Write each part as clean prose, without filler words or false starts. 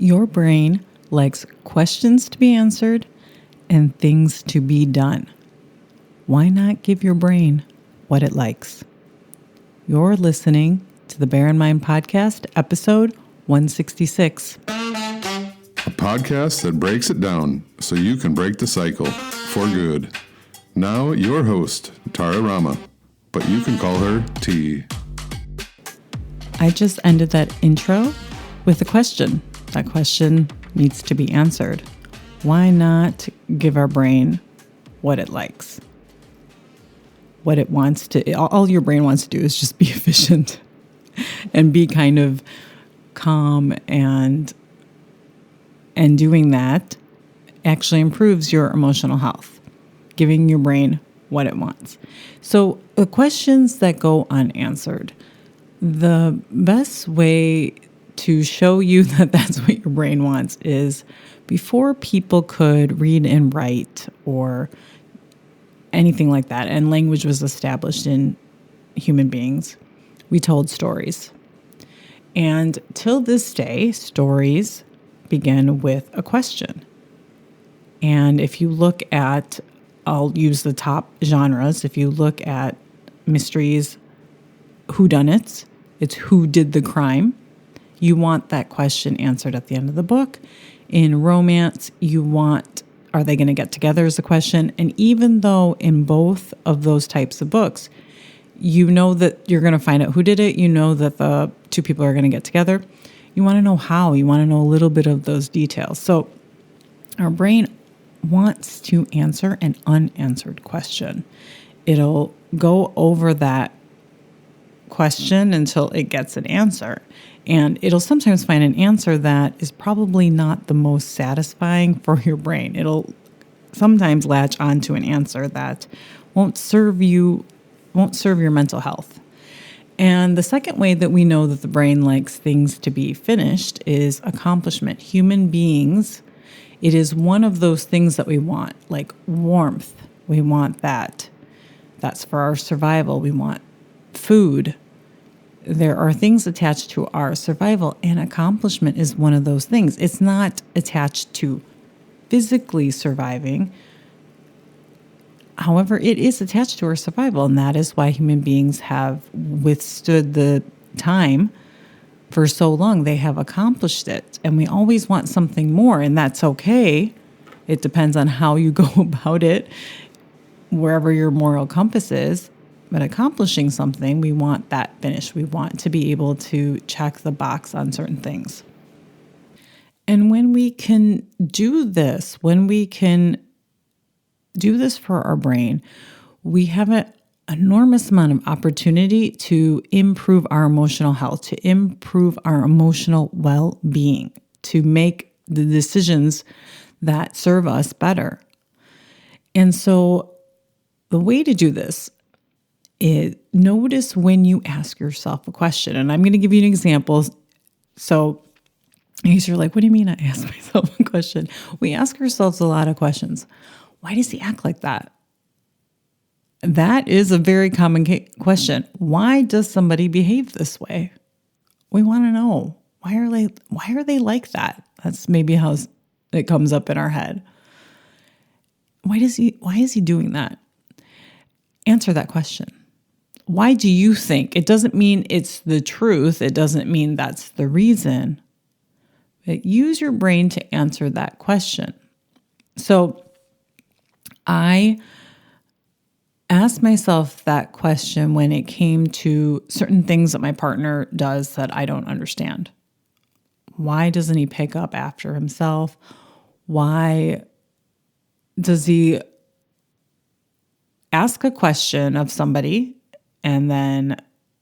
Your brain likes questions to be answered and things to be done. Why not give your brain what it likes? You're listening to the Bear in Mind Podcast, episode 166. A podcast that breaks it down so you can break the cycle for good. Now, your host, Tara Rama, but you can call her T. I just ended that intro with a question. That question needs to be answered. Why not give our brain what it likes? What it wants to, all your brain wants to do is just be efficient and be kind of calm, and doing that actually improves your emotional health, giving your brain what it wants. So the questions that go unanswered, the best way to show you that that's what your brain wants is before people could read and write or anything like that, and language was established in human beings, we told stories. And till this day, stories begin with a question. And if you look at, I'll use the top genres, if you look at mysteries, whodunits, it's who did the crime. You want that question answered at the end of the book. In romance, you want, are they going to get together is a question. And even though in both of those types of books, you know that you're going to find out who did it, you know that the two people are going to get together, you want to know how, you want to know a little bit of those details. So our brain wants to answer an unanswered question. It'll go over that question until it gets an answer. And it'll sometimes find an answer that is probably not the most satisfying for your brain. It'll sometimes latch onto an answer that won't serve your mental health. And the second way that we know that the brain likes things to be finished is accomplishment. Human beings, it is one of those things that we want, like warmth. We want that. That's for our survival. We want food. There are things attached to our survival, and accomplishment is one of those things. It's not attached to physically surviving. However, it is attached to our survival, and that is why human beings have withstood the time for so long. They have accomplished it, and we always want something more, and that's okay. It depends on how you go about it, wherever your moral compass is. But accomplishing something, we want that finished. We want to be able to check the box on certain things. And when we can do this, for our brain, we have an enormous amount of opportunity to improve our emotional health, to improve our emotional well-being, to make the decisions that serve us better. And so the way to do this is notice when you ask yourself a question. And I'm going to give you an example. So in case you're like, what do you mean I ask myself a question? We ask ourselves a lot of questions. Why does he act like that? That is a very common question. Why does somebody behave this way? We want to know. Why are they like that? That's maybe how it comes up in our head. Why is he doing that? Answer that question. Why do you think? It doesn't mean it's the truth. It doesn't mean that's the reason. But use your brain to answer that question. So I asked myself that question when it came to certain things that my partner does that I don't understand. Why doesn't he pick up after himself? Why does he ask a question of somebody, and then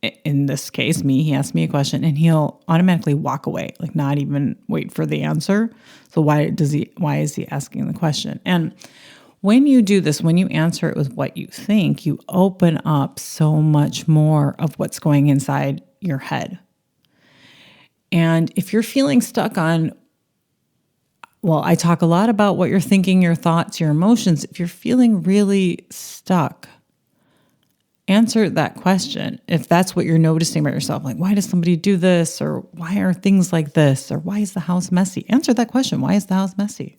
in this case, he asked me a question and he'll automatically walk away, like not even wait for the answer. So why is he asking the question? And when you do this, when you answer it with what you think, you open up so much more of what's going inside your head. And if you're feeling stuck on, well, I talk a lot about what you're thinking, your thoughts, your emotions. If you're feeling really stuck, Answer that question. If that's what you're noticing about yourself, like, why does somebody do this? Or why are things like this? Or why is the house messy? Answer that question. Why is the house messy?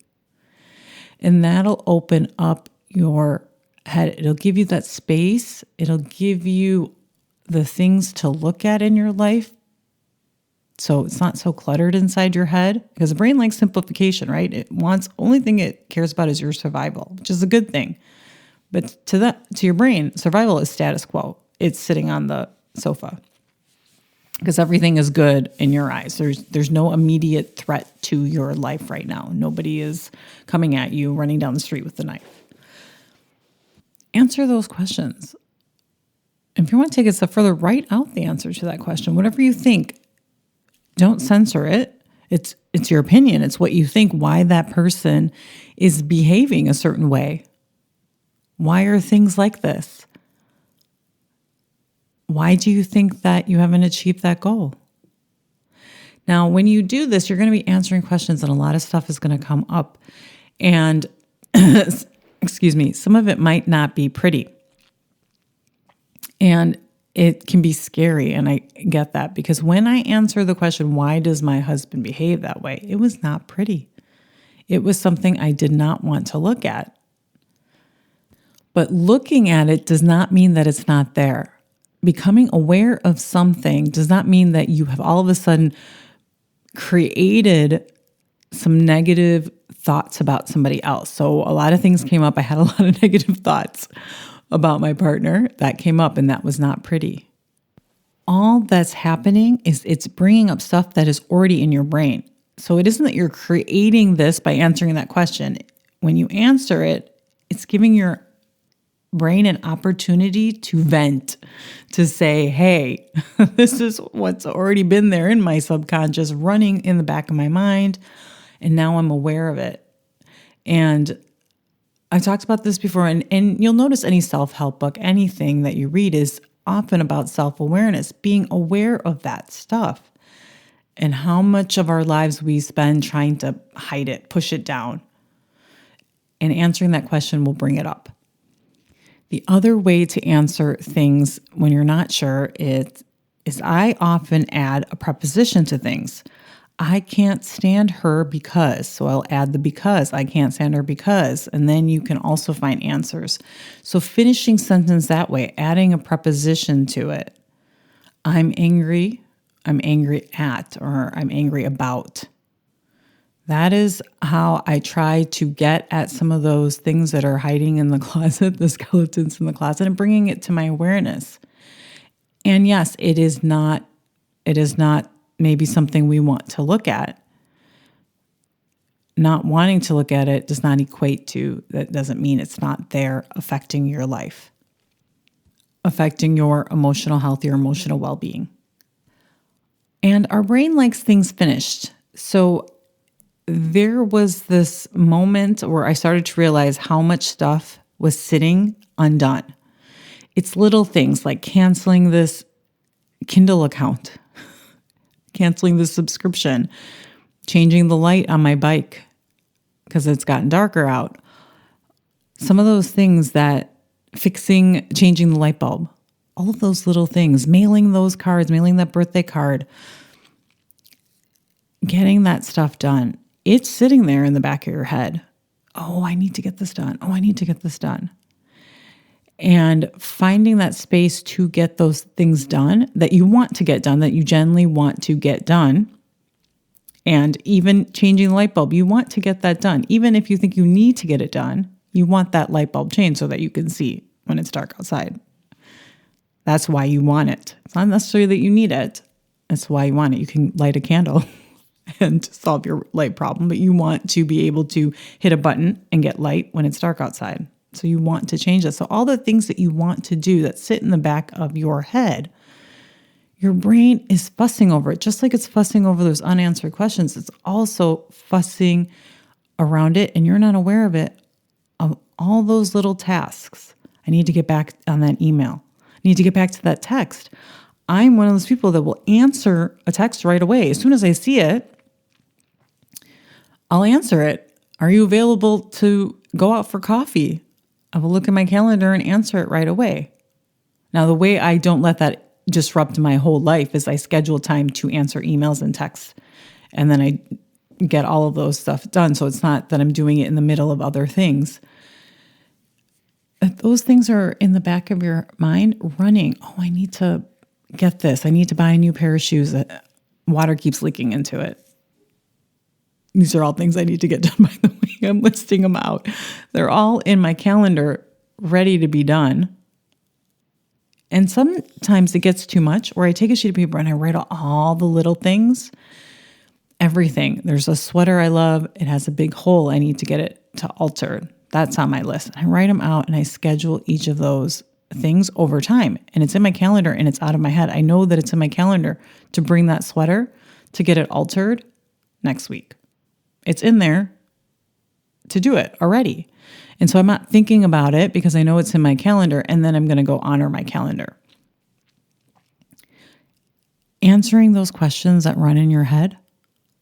And that'll open up your head. It'll give you that space. It'll give you the things to look at in your life. So it's not so cluttered inside your head, because the brain likes simplification, right? It wants, only thing it cares about is your survival, which is a good thing. But to your brain, survival is status quo. It's sitting on the sofa because everything is good in your eyes. There's no immediate threat to your life right now. Nobody is coming at you, running down the street with a knife. Answer those questions. If you want to take it a step further, write out the answer to that question. Whatever you think, don't censor it. It's your opinion. It's what you think, why that person is behaving a certain way. Why are things like this? Why do you think that you haven't achieved that goal? Now, when you do this, you're going to be answering questions and a lot of stuff is going to come up. And, excuse me, some of it might not be pretty. And it can be scary, and I get that, because when I answer the question, why does my husband behave that way? It was not pretty. It was something I did not want to look at. But looking at it does not mean that it's not there. Becoming aware of something does not mean that you have all of a sudden created some negative thoughts about somebody else. So a lot of things came up. I had a lot of negative thoughts about my partner that came up, and that was not pretty. All that's happening is it's bringing up stuff that is already in your brain. So it isn't that you're creating this by answering that question. When you answer it, it's giving your brain an opportunity to vent, to say, hey, this is what's already been there in my subconscious, running in the back of my mind, and now I'm aware of it. And I've talked about this before, and you'll notice any self-help book, anything that you read is often about self-awareness, being aware of that stuff, and how much of our lives we spend trying to hide it, push it down. And answering that question will bring it up. The other way to answer things when you're not sure is I often add a preposition to things. I can't stand her because, so I'll add the because. I can't stand her because, and then you can also find answers. So finishing sentence that way, adding a preposition to it. I'm angry at, or I'm angry about. That is how I try to get at some of those things that are hiding in the closet, the skeletons in the closet, and bringing it to my awareness. And yes, it is not maybe something we want to look at. Not wanting to look at it does not equate to, that doesn't mean it's not there affecting your life, affecting your emotional health, your emotional well-being. And our brain likes things finished. So there was this moment where I started to realize how much stuff was sitting undone. It's little things like canceling this Kindle account, canceling the subscription, changing the light on my bike because it's gotten darker out. Some of those things that changing the light bulb, all of those little things, mailing those cards, mailing that birthday card, getting that stuff done. It's sitting there in the back of your head. Oh, I need to get this done. Oh, I need to get this done. And finding that space to get those things done that you want to get done, that you genuinely want to get done. And even changing the light bulb, you want to get that done. Even if you think you need to get it done, you want that light bulb changed so that you can see when it's dark outside. That's why you want it. It's not necessarily that you need it. That's why you want it. You can light a candle and solve your light problem, but you want to be able to hit a button and get light when it's dark outside. So you want to change that. So all the things that you want to do that sit in the back of your head, your brain is fussing over it. Just like it's fussing over those unanswered questions, it's also fussing around it, and you're not aware of it, of all those little tasks. I need to get back on that email. I need to get back to that text. I'm one of those people that will answer a text right away. As soon as I see it, I'll answer it. Are you available to go out for coffee? I will look at my calendar and answer it right away. Now, the way I don't let that disrupt my whole life is I schedule time to answer emails and texts, and then I get all of those stuff done. So it's not that I'm doing it in the middle of other things. Those things are in the back of your mind running. Oh, I need to get this. I need to buy a new pair of shoes. Water keeps leaking into it. These are all things I need to get done, by the way. I'm listing them out. They're all in my calendar, ready to be done. And sometimes it gets too much, or I take a sheet of paper and I write all the little things, everything. There's a sweater I love. It has a big hole. I need to get it to alter. That's on my list. I write them out and I schedule each of those things over time. And it's in my calendar and it's out of my head. I know that it's in my calendar to bring that sweater to get it altered next week. It's in there to do it already. And so I'm not thinking about it because I know it's in my calendar, and then I'm going to go honor my calendar. Answering those questions that run in your head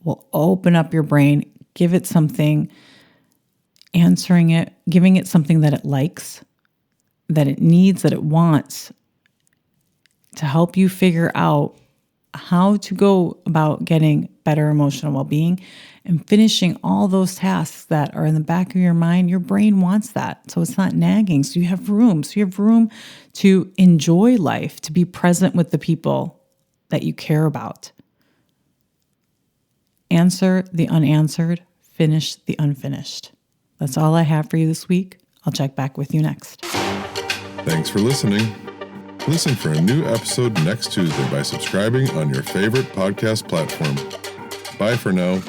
will open up your brain, give it something, answering it, giving it something that it likes, that it needs, that it wants, to help you figure out how to go about getting better emotional well-being and finishing all those tasks that are in the back of your mind. Your brain wants that. So it's not nagging. So you have room. So you have room to enjoy life, to be present with the people that you care about. Answer the unanswered, finish the unfinished. That's all I have for you this week. I'll check back with you next. Thanks for listening. Listen for a new episode next Tuesday by subscribing on your favorite podcast platform. Bye for now.